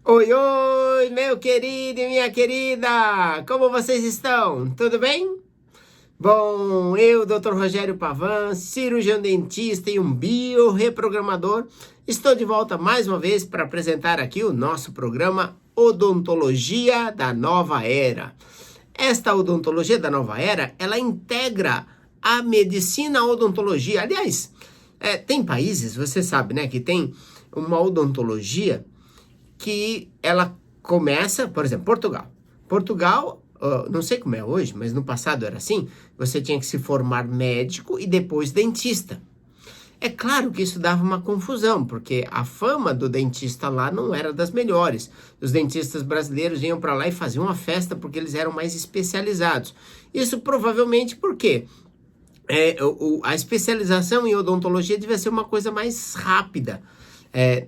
Oi, oi, meu querido e minha querida! Como vocês estão? Tudo bem? Bom, eu, Dr. Rogério Pavan, cirurgião dentista e um biorreprogramador, estou de volta mais uma vez para apresentar aqui o nosso programa Odontologia da Nova Era. Esta odontologia da nova era, ela integra a medicina à odontologia. Aliás, tem países, você sabe, né, que tem uma odontologia que ela começa, por exemplo, Portugal. Portugal, não sei como é hoje, mas no passado era assim, você tinha que se formar médico e depois dentista. É claro que isso dava uma confusão, porque a fama do dentista lá não era das melhores. Os dentistas brasileiros iam para lá e faziam uma festa porque eles eram mais especializados. Isso provavelmente porque a especialização em odontologia devia ser uma coisa mais rápida.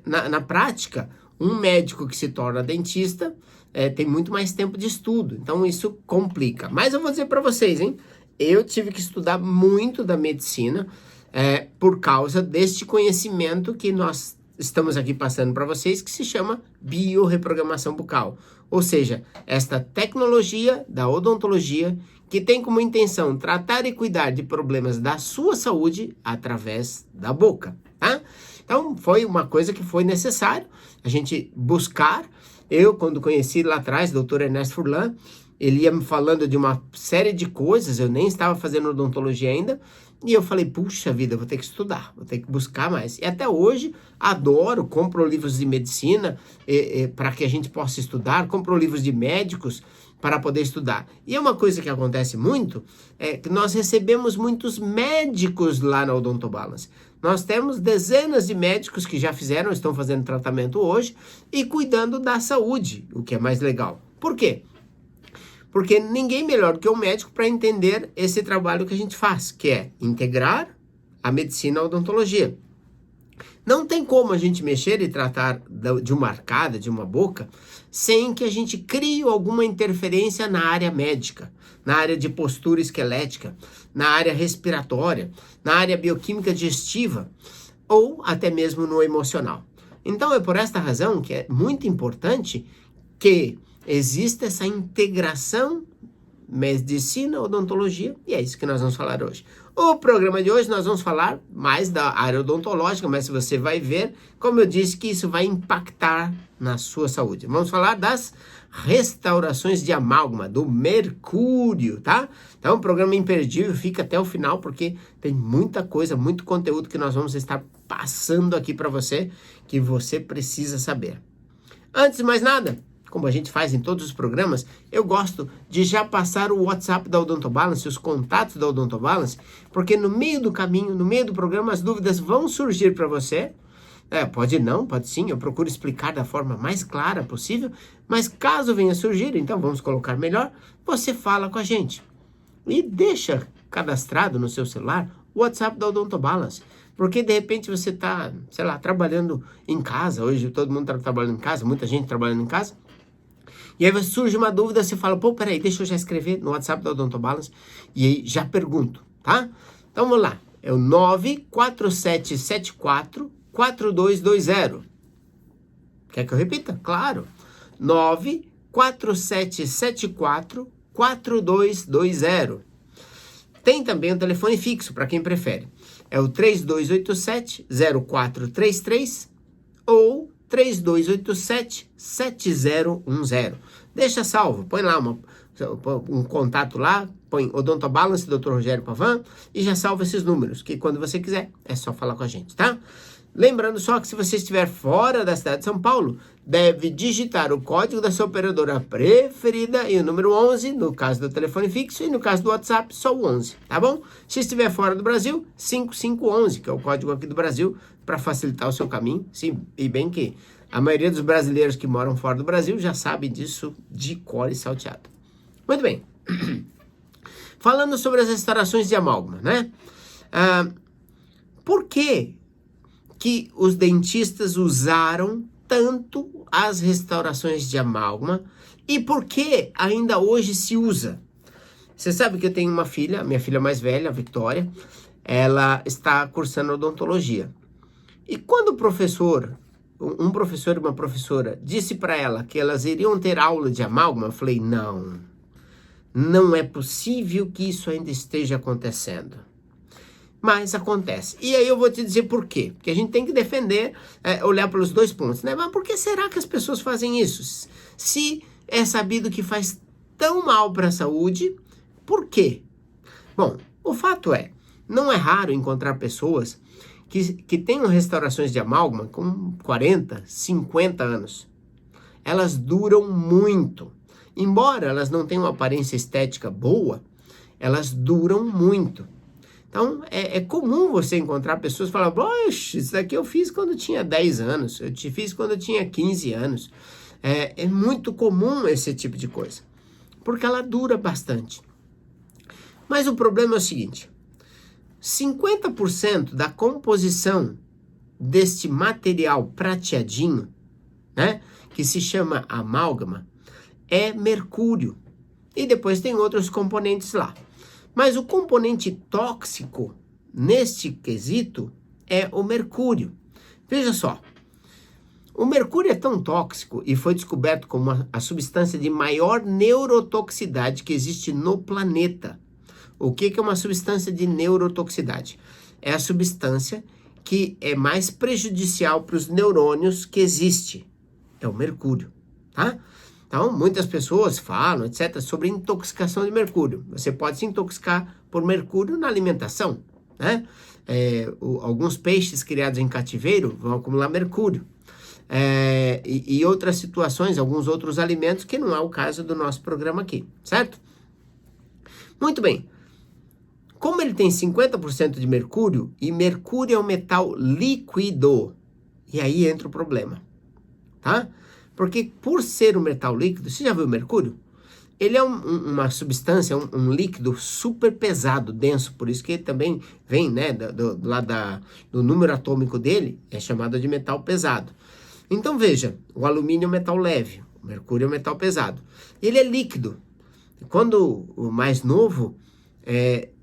Na prática, um médico que se torna dentista tem muito mais tempo de estudo, então isso complica. Mas eu vou dizer para vocês, hein? Eu tive que estudar muito da medicina por causa deste conhecimento que nós estamos aqui passando para vocês, que se chama biorreprogramação bucal. Ou seja, esta tecnologia da odontologia que tem como intenção tratar e cuidar de problemas da sua saúde através da boca, tá? Então, foi uma coisa que foi necessário a gente buscar. Eu, quando conheci lá atrás, o Dr. Ernesto Furlan, ele ia me falando de uma série de coisas, eu nem estava fazendo odontologia ainda, e eu falei, puxa vida, eu vou ter que estudar, vou ter que buscar mais. E até hoje, adoro, compro livros de medicina para que a gente possa estudar, compro livros de médicos para poder estudar. E é uma coisa que acontece muito, que nós recebemos muitos médicos lá na Odontobalance. Nós temos dezenas de médicos que já fizeram, estão fazendo tratamento hoje e cuidando da saúde, o que é mais legal. Por quê? Porque ninguém melhor do que o médico para entender esse trabalho que a gente faz, que é integrar a medicina à odontologia. Não tem como a gente mexer e tratar de uma arcada, de uma boca, sem que a gente crie alguma interferência na área médica, na área de postura esquelética, na área respiratória, na área bioquímica digestiva ou até mesmo no emocional. Então é por esta razão que é muito importante que exista essa integração medicina, odontologia, e é isso que nós vamos falar hoje. O programa de hoje nós vamos falar mais da área odontológica, mas você vai ver, como eu disse, que isso vai impactar na sua saúde. Vamos falar das restaurações de amálgama, do mercúrio, tá? Então, o programa imperdível, fica até o final, porque tem muita coisa, muito conteúdo que nós vamos estar passando aqui para você, que você precisa saber. Antes de mais nada, como a gente faz em todos os programas, eu gosto de já passar o WhatsApp da Odontobalance, os contatos da Odontobalance, porque no meio do caminho, no meio do programa, as dúvidas vão surgir para você. Pode não, pode sim, eu procuro explicar da forma mais clara possível, mas caso venha surgir, então vamos colocar melhor, você fala com a gente. E deixa cadastrado no seu celular o WhatsApp da Odontobalance. Porque de repente você está, sei lá, trabalhando em casa, hoje todo mundo está trabalhando em casa, muita gente trabalhando em casa, e aí surge uma dúvida, você fala, pô, peraí, deixa eu já escrever no WhatsApp da Odontobalance, e aí já pergunto, tá? Então vamos lá, é o 94774-4220. Quer que eu repita? Claro, 94774-4220. Tem também o telefone fixo, para quem prefere, é o 3287-0433 ou 3287-7010. Deixa salvo, põe lá um contato lá, põe Odontobalance, Dr. Rogério Pavan, e já salva esses números, que quando você quiser, é só falar com a gente, tá? Lembrando só que se você estiver fora da cidade de São Paulo, deve digitar o código da sua operadora preferida e o número 11, no caso do telefone fixo, e no caso do WhatsApp, só o 11, tá bom? Se estiver fora do Brasil, 5511, que é o código aqui do Brasil, para facilitar o seu caminho. Sim, e bem que a maioria dos brasileiros que moram fora do Brasil já sabe disso de cor e salteado. Muito bem. Falando sobre as restaurações de amálgama, né? Por que os dentistas usaram tanto as restaurações de amálgama e por que ainda hoje se usa? Você sabe que eu tenho uma filha, minha filha mais velha, a Vitória, ela está cursando odontologia. E quando o professor um professor e uma professora disse para ela que elas iriam ter aula de amálgama, eu falei, não é possível que isso ainda esteja acontecendo. Mas acontece. E aí eu vou te dizer por quê. Porque a gente tem que defender, olhar pelos dois pontos, né? Mas por que será que as pessoas fazem isso? Se é sabido que faz tão mal para a saúde, por quê? Bom, o fato é, não é raro encontrar pessoas que tenham restaurações de amálgama com 40, 50 anos. Elas duram muito. Embora elas não tenham uma aparência estética boa, elas duram muito. Então, é comum você encontrar pessoas que falam, poxa, isso daqui eu fiz quando eu tinha 10 anos, eu te fiz quando eu tinha 15 anos. É muito comum esse tipo de coisa, porque ela dura bastante. Mas o problema é o seguinte, 50% da composição deste material prateadinho, né, que se chama amálgama, é mercúrio. E depois tem outros componentes lá. Mas o componente tóxico neste quesito é o mercúrio. Veja só, o mercúrio é tão tóxico e foi descoberto como a substância de maior neurotoxicidade que existe no planeta. O que é uma substância de neurotoxicidade? É a substância que é mais prejudicial para os neurônios que existe. É o mercúrio, tá? Então, muitas pessoas falam, etc., sobre intoxicação de mercúrio. Você pode se intoxicar por mercúrio na alimentação, né? Alguns peixes criados em cativeiro vão acumular mercúrio. E outras situações, alguns outros alimentos, que não é o caso do nosso programa aqui, certo? Muito bem. Como ele tem 50% de mercúrio, e mercúrio é um metal líquido, e aí entra o problema, tá? Porque por ser um metal líquido, você já viu o mercúrio? Ele é uma substância, um líquido super pesado, denso, por isso que também vem, né, do número atômico dele, é chamado de metal pesado. Então veja, o alumínio é um metal leve, o mercúrio é um metal pesado. Ele é líquido. Quando o mais novo,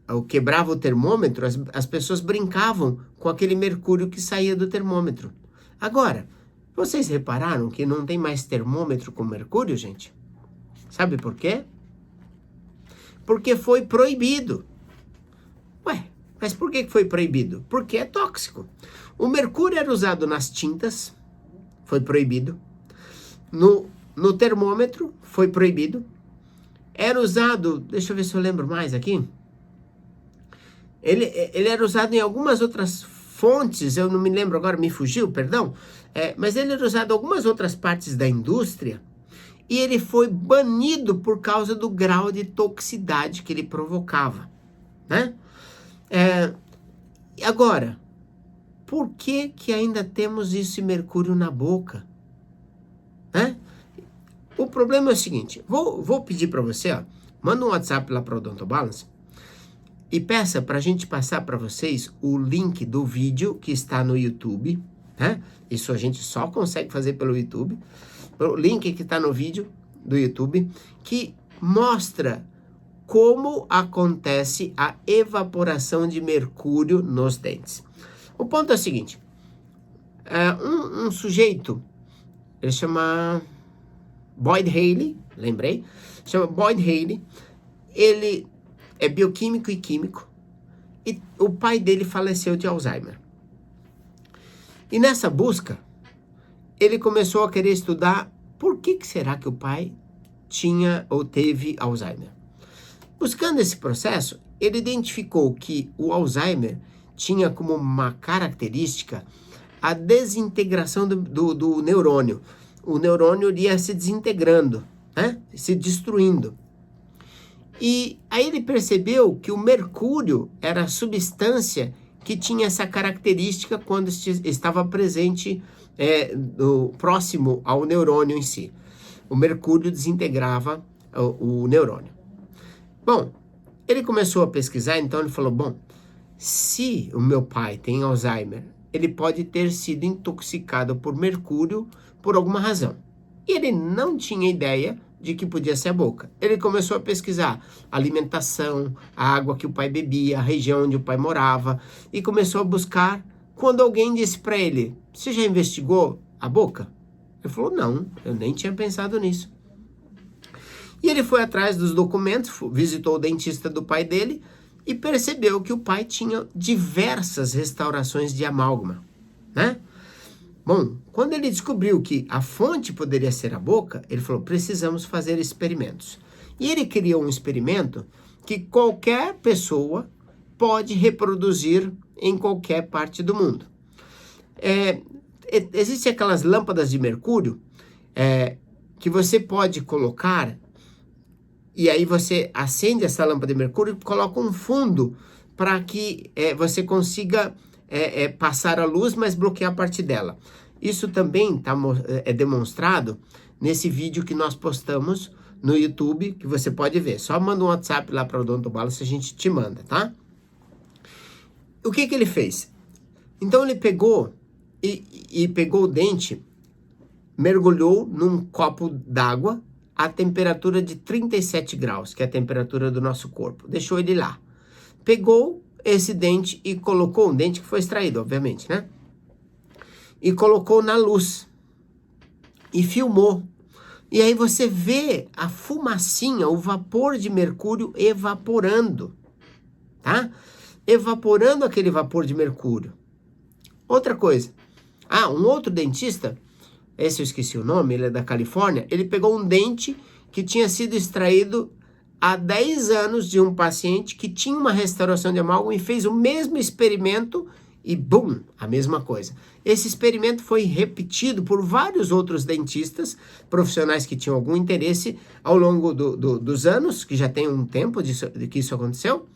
eu quebrava o termômetro, as pessoas brincavam com aquele mercúrio que saía do termômetro. Agora, vocês repararam que não tem mais termômetro com mercúrio, gente? Sabe por quê? Porque foi proibido. Ué, mas por que foi proibido? Porque é tóxico. O mercúrio era usado nas tintas, foi proibido. No termômetro, foi proibido. Era usado, deixa eu ver se eu lembro mais aqui. Ele era usado em algumas outras fontes, eu não me lembro agora, me fugiu, perdão. Mas ele era usado em algumas outras partes da indústria e ele foi banido por causa do grau de toxicidade que ele provocava, né? Agora, por que ainda temos esse mercúrio na boca? Né? O problema é o seguinte, vou pedir para você, ó, manda um WhatsApp lá para o Odontobalance e peça para a gente passar para vocês o link do vídeo que está no YouTube, né? Isso a gente só consegue fazer pelo YouTube. O link que está no vídeo do YouTube, que mostra como acontece a evaporação de mercúrio nos dentes. O ponto é o seguinte, um sujeito, ele chama Boyd Haley, lembrei, chama Boyd Haley, ele é bioquímico e químico, e o pai dele faleceu de Alzheimer. E nessa busca, ele começou a querer estudar por que será que o pai tinha ou teve Alzheimer. Buscando esse processo, ele identificou que o Alzheimer tinha como uma característica a desintegração do neurônio. O neurônio ia se desintegrando, né? Se destruindo. E aí ele percebeu que o mercúrio era a substância que tinha essa característica quando estava presente próximo ao neurônio em si. O mercúrio desintegrava o neurônio. Bom, ele começou a pesquisar, então ele falou, bom, se o meu pai tem Alzheimer, ele pode ter sido intoxicado por mercúrio por alguma razão. E ele não tinha ideia de que podia ser a boca. Ele começou a pesquisar a alimentação, a água que o pai bebia, a região onde o pai morava, e começou a buscar quando alguém disse para ele, você já investigou a boca? Ele falou, não, eu nem tinha pensado nisso. E ele foi atrás dos documentos, visitou o dentista do pai dele e percebeu que o pai tinha diversas restaurações de amálgama, né? Bom, quando ele descobriu que a fonte poderia ser a boca, ele falou, precisamos fazer experimentos. E ele criou um experimento que qualquer pessoa pode reproduzir em qualquer parte do mundo. Existem aquelas lâmpadas de mercúrio que você pode colocar, e aí você acende essa lâmpada de mercúrio e coloca um fundo para que você consiga passar a luz, mas bloquear parte dela. Isso também é demonstrado nesse vídeo que nós postamos no YouTube, que você pode ver. Só manda um WhatsApp lá para o Odonto Balas, a gente te manda, tá? O que ele fez? Então ele pegou e pegou o dente, mergulhou num copo d'água a temperatura de 37 graus, que é a temperatura do nosso corpo. Deixou ele lá. Pegou esse dente e colocou, um dente que foi extraído, obviamente, né? E colocou na luz. E filmou. E aí você vê a fumacinha, o vapor de mercúrio evaporando, tá? Evaporando aquele vapor de mercúrio. Outra coisa. Um outro dentista, esse eu esqueci o nome, ele é da Califórnia, ele pegou um dente que tinha sido extraído há 10 anos de um paciente que tinha uma restauração de amálgama e fez o mesmo experimento e bum, a mesma coisa. Esse experimento foi repetido por vários outros dentistas profissionais que tinham algum interesse ao longo dos anos, que já tem um tempo de que isso aconteceu,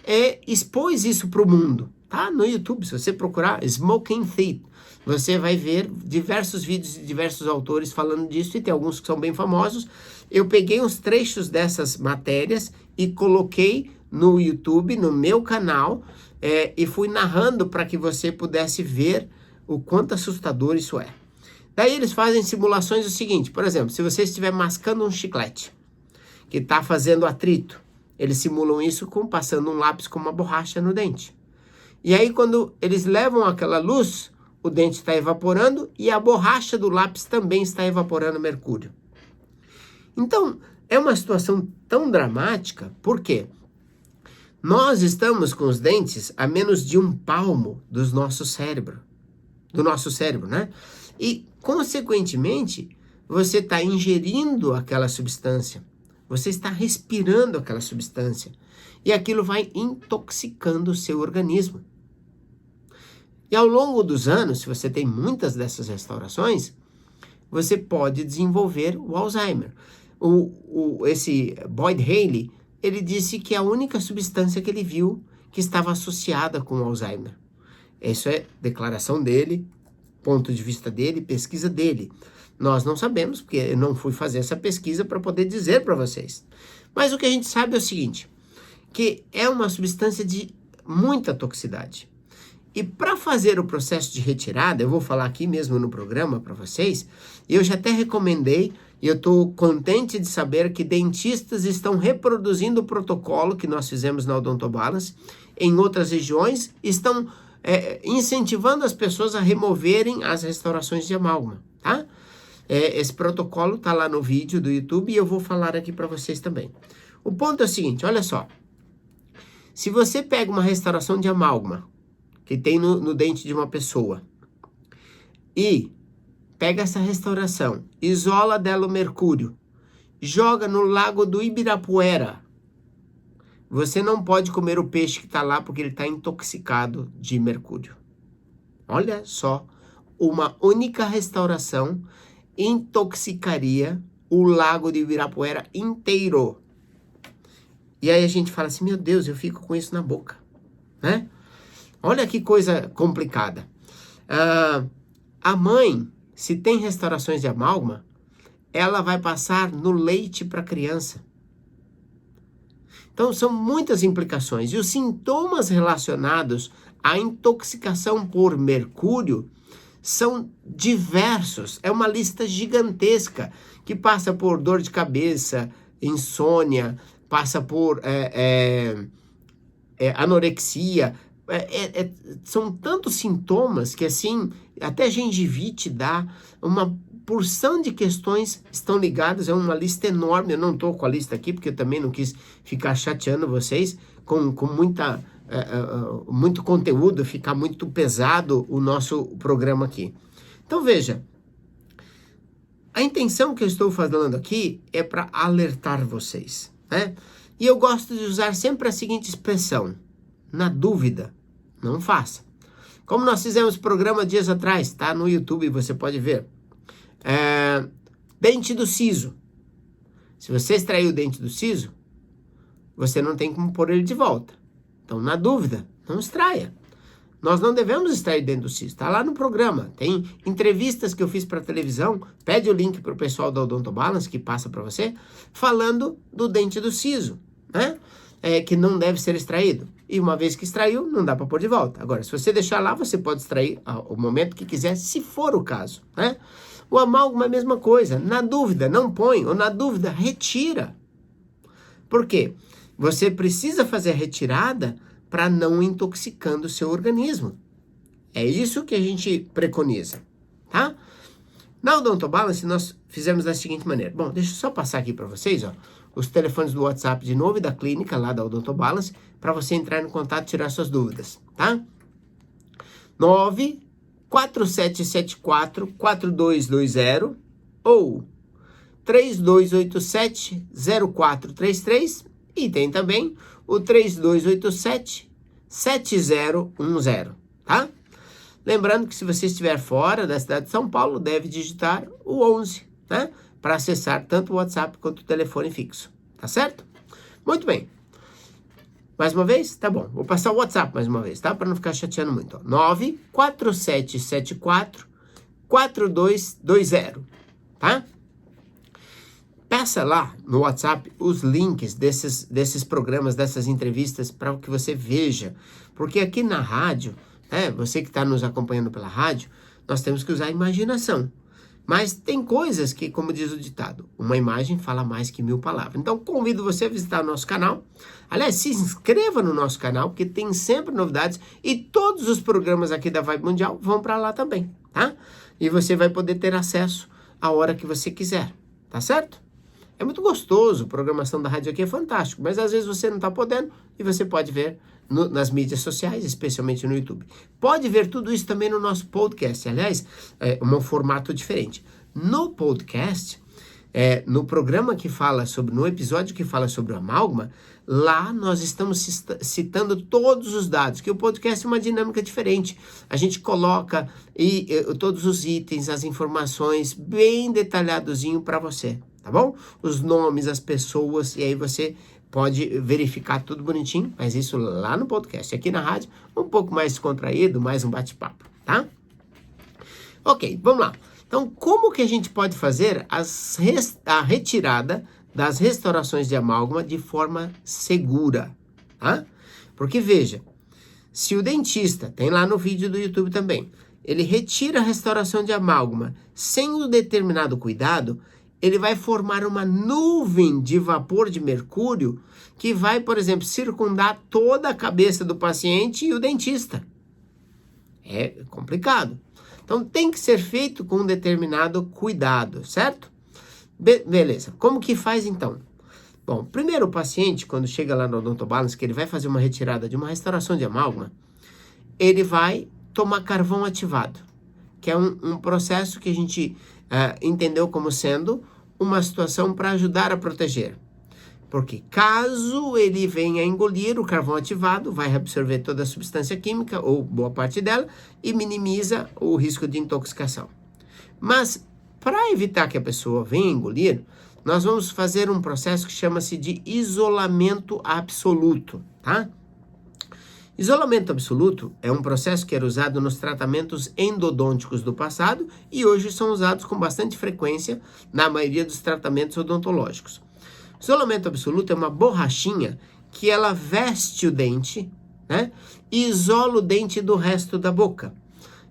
e expôs isso para o mundo, tá? No YouTube, se você procurar Smoking Teeth, você vai ver diversos vídeos de diversos autores falando disso, e tem alguns que são bem famosos. Eu peguei uns trechos dessas matérias e coloquei no YouTube, no meu canal, e fui narrando para que você pudesse ver o quanto assustador isso é. Daí eles fazem simulações do seguinte, por exemplo, se você estiver mascando um chiclete que está fazendo atrito, eles simulam isso passando um lápis com uma borracha no dente. E aí quando eles levam aquela luz, o dente está evaporando e a borracha do lápis também está evaporando mercúrio. Então, é uma situação tão dramática, por quê? Nós estamos com os dentes a menos de um palmo do nosso cérebro, né? E, consequentemente, você está ingerindo aquela substância, você está respirando aquela substância, e aquilo vai intoxicando o seu organismo. E ao longo dos anos, se você tem muitas dessas restaurações, você pode desenvolver o Alzheimer. Esse Boyd Haley, ele disse que a única substância que ele viu que estava associada com o Alzheimer. Isso é declaração dele, ponto de vista dele, pesquisa dele. Nós não sabemos, porque eu não fui fazer essa pesquisa para poder dizer para vocês. Mas o que a gente sabe é o seguinte, que é uma substância de muita toxicidade. E para fazer o processo de retirada, eu vou falar aqui mesmo no programa para vocês, eu já até recomendei, e eu estou contente de saber que dentistas estão reproduzindo o protocolo que nós fizemos na Odonto Balance em outras regiões, estão incentivando as pessoas a removerem as restaurações de amálgama, tá? Esse protocolo está lá no vídeo do YouTube e eu vou falar aqui para vocês também. O ponto é o seguinte, olha só. Se você pega uma restauração de amálgama que tem no dente de uma pessoa e pega essa restauração, isola dela o mercúrio, joga no lago do Ibirapuera, você não pode comer o peixe que está lá porque ele está intoxicado de mercúrio. Olha só, uma única restauração intoxicaria o lago de Ibirapuera inteiro. E aí a gente fala assim, meu Deus, eu fico com isso na boca, né? Olha que coisa complicada. A mãe, se tem restaurações de amálgama, ela vai passar no leite para a criança. Então, são muitas implicações. E os sintomas relacionados à intoxicação por mercúrio são diversos. É uma lista gigantesca que passa por dor de cabeça, insônia, passa por anorexia, são tantos sintomas que, assim, até gengivite dá, uma porção de questões estão ligadas, é uma lista enorme. Eu não estou com a lista aqui, porque eu também não quis ficar chateando vocês com muito conteúdo, ficar muito pesado o nosso programa aqui. Então, veja, a intenção que eu estou falando aqui é para alertar vocês, né? E eu gosto de usar sempre a seguinte expressão: na dúvida, não faça. Como nós fizemos programa dias atrás, tá no YouTube, você pode ver. Dente do siso. Se você extrair o dente do siso, você não tem como pôr ele de volta. Então, na dúvida, não extraia. Nós não devemos extrair dente do siso. Está lá no programa. Tem entrevistas que eu fiz para televisão. Pede o link para o pessoal da Odontobalance, que passa para você, falando do dente do siso, né? Que não deve ser extraído. E uma vez que extraiu, não dá para pôr de volta. Agora, se você deixar lá, você pode extrair ao momento que quiser, se for o caso, né? O amálgama é a mesma coisa. Na dúvida, não põe. Ou na dúvida, retira. Por quê? Você precisa fazer a retirada para não intoxicando o seu organismo. É isso que a gente preconiza, tá? Na Odontobalance, nós fizemos da seguinte maneira. Bom, deixa eu só passar aqui para vocês, ó, os telefones do WhatsApp de novo e da clínica lá da Odontobalance, para você entrar em contato e tirar suas dúvidas, tá? 94774-4220 ou 3287-0433 e tem também o 3287-7010, tá? Lembrando que se você estiver fora da cidade de São Paulo, deve digitar o 11, né? Para acessar tanto o WhatsApp quanto o telefone fixo, tá certo? Muito bem. Mais uma vez? Tá bom. Vou passar o WhatsApp mais uma vez, tá? Para não ficar chateando muito. 94774-4220, tá? Peça lá no WhatsApp os links desses programas, dessas entrevistas, para que você veja. Porque aqui na rádio, né, você que está nos acompanhando pela rádio, nós temos que usar a imaginação. Mas tem coisas que, como diz o ditado, uma imagem fala mais que 1000 palavras. Então, convido você a visitar o nosso canal. Aliás, se inscreva no nosso canal, porque tem sempre novidades. E todos os programas aqui da Vibe Mundial vão para lá também, tá? E você vai poder ter acesso a hora que você quiser, tá certo? É muito gostoso, a programação da rádio aqui é fantástico, mas às vezes você não está podendo e você pode ver nas mídias sociais, especialmente no YouTube. Pode ver tudo isso também no nosso podcast, aliás, é um formato diferente. No podcast, no programa que fala sobre, no episódio que fala sobre o amálgama, lá nós estamos citando todos os dados, que o podcast é uma dinâmica diferente. A gente coloca todos os itens, as informações bem detalhadozinho para você, tá bom? Os nomes, as pessoas, e aí você pode verificar tudo bonitinho, mas isso lá no podcast. Aqui na rádio, um pouco mais descontraído, mais um bate-papo, tá? Ok, vamos lá. Então, como que a gente pode fazer a retirada das restaurações de amálgama de forma segura, tá? Porque, veja, se o dentista, tem lá no vídeo do YouTube também, ele retira a restauração de amálgama sem o determinado cuidado, ele vai formar uma nuvem de vapor de mercúrio que vai, por exemplo, circundar toda a cabeça do paciente e o dentista. É complicado. Então, tem que ser feito com um determinado cuidado, certo? Beleza. Como que faz, então? Bom, primeiro o paciente, quando chega lá no Odontobalance, que ele vai fazer uma retirada de uma restauração de amálgama, ele vai tomar carvão ativado, que é um processo que a gente entendeu como sendo uma situação para ajudar a proteger. Porque caso ele venha engolir o carvão ativado, vai absorver toda a substância química, ou boa parte dela, e minimiza o risco de intoxicação. Mas, para evitar que a pessoa venha engolir, nós vamos fazer um processo que chama-se de isolamento absoluto, tá? Isolamento absoluto é um processo que era usado nos tratamentos endodônticos do passado e hoje são usados com bastante frequência na maioria dos tratamentos odontológicos. Isolamento absoluto é uma borrachinha que ela veste o dente, né? E isola o dente do resto da boca.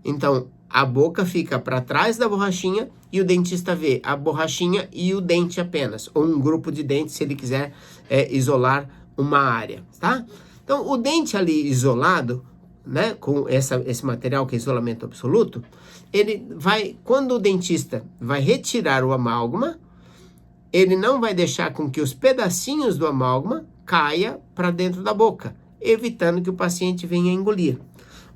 Então, a boca fica para trás da borrachinha e o dentista vê a borrachinha e o dente apenas, ou um grupo de dentes se ele quiser isolar uma área, tá? Então, o dente ali isolado né, com esse material que é isolamento absoluto, ele vai, quando o dentista vai retirar o amálgama, ele não vai deixar com que os pedacinhos do amálgama caia para dentro da boca, evitando que o paciente venha engolir.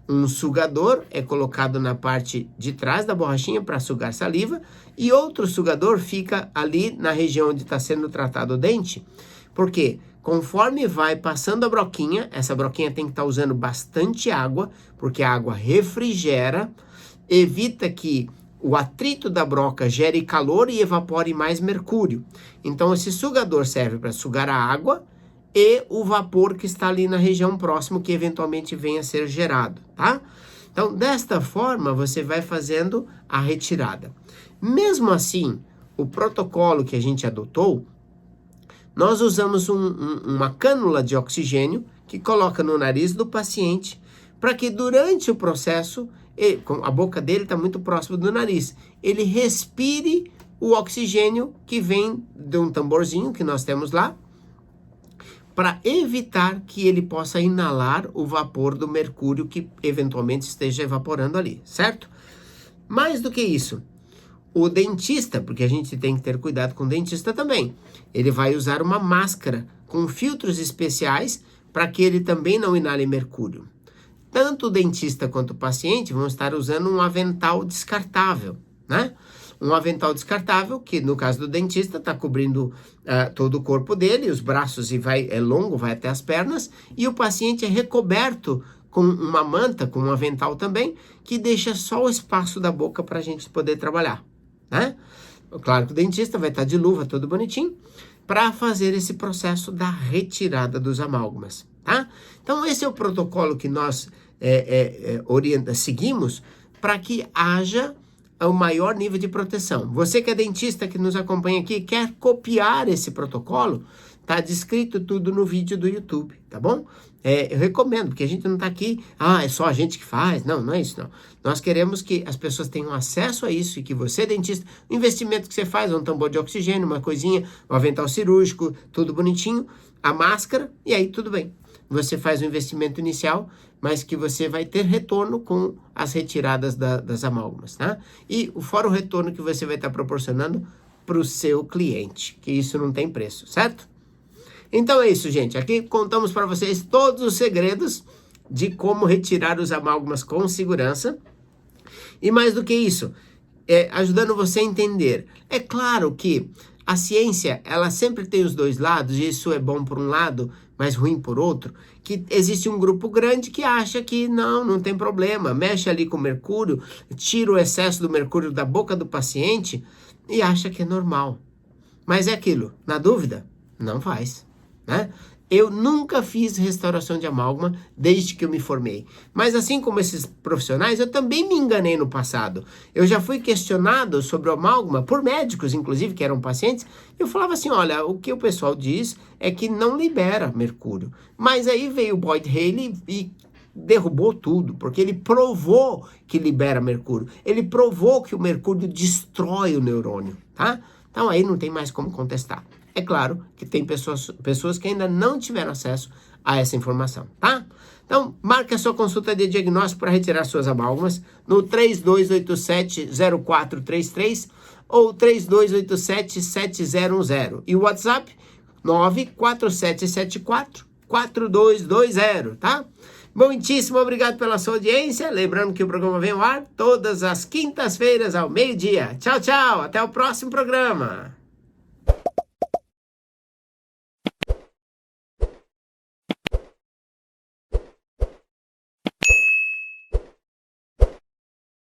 Um sugador é colocado na parte de trás da borrachinha para sugar saliva e outro sugador fica ali na região onde está sendo tratado o dente. Por quê? Conforme vai passando a broquinha, essa broquinha tem que estar usando bastante água, porque a água refrigera, evita que o atrito da broca gere calor e evapore mais mercúrio. Então esse sugador serve para sugar a água e o vapor que está ali na região próxima que eventualmente venha a ser gerado, tá? Então, desta forma, você vai fazendo a retirada. Mesmo assim, o protocolo que a gente adotou, nós usamos uma cânula de oxigênio que coloca no nariz do paciente para que durante o processo, a boca dele está muito próxima do nariz, ele respire o oxigênio que vem de um tamborzinho que nós temos lá, para evitar que ele possa inalar o vapor do mercúrio que eventualmente esteja evaporando ali, certo? Mais do que isso, o dentista, porque a gente tem que ter cuidado com o dentista também, ele vai usar uma máscara com filtros especiais para que ele também não inale mercúrio. Tanto o dentista quanto o paciente vão estar usando um avental descartável, né? Um avental descartável, que no caso do dentista está cobrindo todo o corpo dele, os braços é longo, vai até as pernas, e o paciente é recoberto com uma manta, com um avental também, que deixa só o espaço da boca para a gente poder trabalhar, né? Claro que o dentista vai estar de luva, todo bonitinho, para fazer esse processo da retirada dos amálgamas, tá? Então esse é o protocolo que nós seguimos para que haja o maior nível de proteção. Você que é dentista que nos acompanha aqui, quer copiar esse protocolo, tá descrito tudo no vídeo do YouTube, tá bom? Eu recomendo, porque a gente não tá aqui, é só a gente que faz, não é isso não. Nós queremos que as pessoas tenham acesso a isso e que você, dentista, o investimento que você faz, um tambor de oxigênio, uma coisinha, um avental cirúrgico, tudo bonitinho, a máscara, e aí tudo bem. Você faz o investimento inicial, mas que você vai ter retorno com as retiradas das amálgamas, tá? E fora o retorno que você vai estar proporcionando para o seu cliente, que isso não tem preço, certo? Então é isso, gente. Aqui contamos para vocês todos os segredos de como retirar os amálgamas com segurança. E mais do que isso, ajudando você a entender. É claro que a ciência, ela sempre tem os dois lados, e isso é bom por um lado, mas ruim por outro, que existe um grupo grande que acha que não tem problema, mexe ali com o mercúrio, tira o excesso do mercúrio da boca do paciente e acha que é normal. Mas é aquilo, na dúvida, não faz, né? Eu nunca fiz restauração de amálgama desde que eu me formei. Mas assim como esses profissionais, eu também me enganei no passado. Eu já fui questionado sobre o amálgama por médicos, inclusive, que eram pacientes. Eu falava assim, olha, o que o pessoal diz é que não libera mercúrio. Mas aí veio o Boyd Haley e derrubou tudo, porque ele provou que libera mercúrio. Ele provou que o mercúrio destrói o neurônio, tá? Então aí não tem mais como contestar. É claro que tem pessoas que ainda não tiveram acesso a essa informação, tá? Então, marque a sua consulta de diagnóstico para retirar suas amálgamas no 3287-0433 ou 3287-7010. E o WhatsApp 94774-4220, tá? Muitíssimo obrigado pela sua audiência. Lembrando que o programa vem ao ar todas as quintas-feiras ao meio-dia. Tchau, tchau. Até o próximo programa.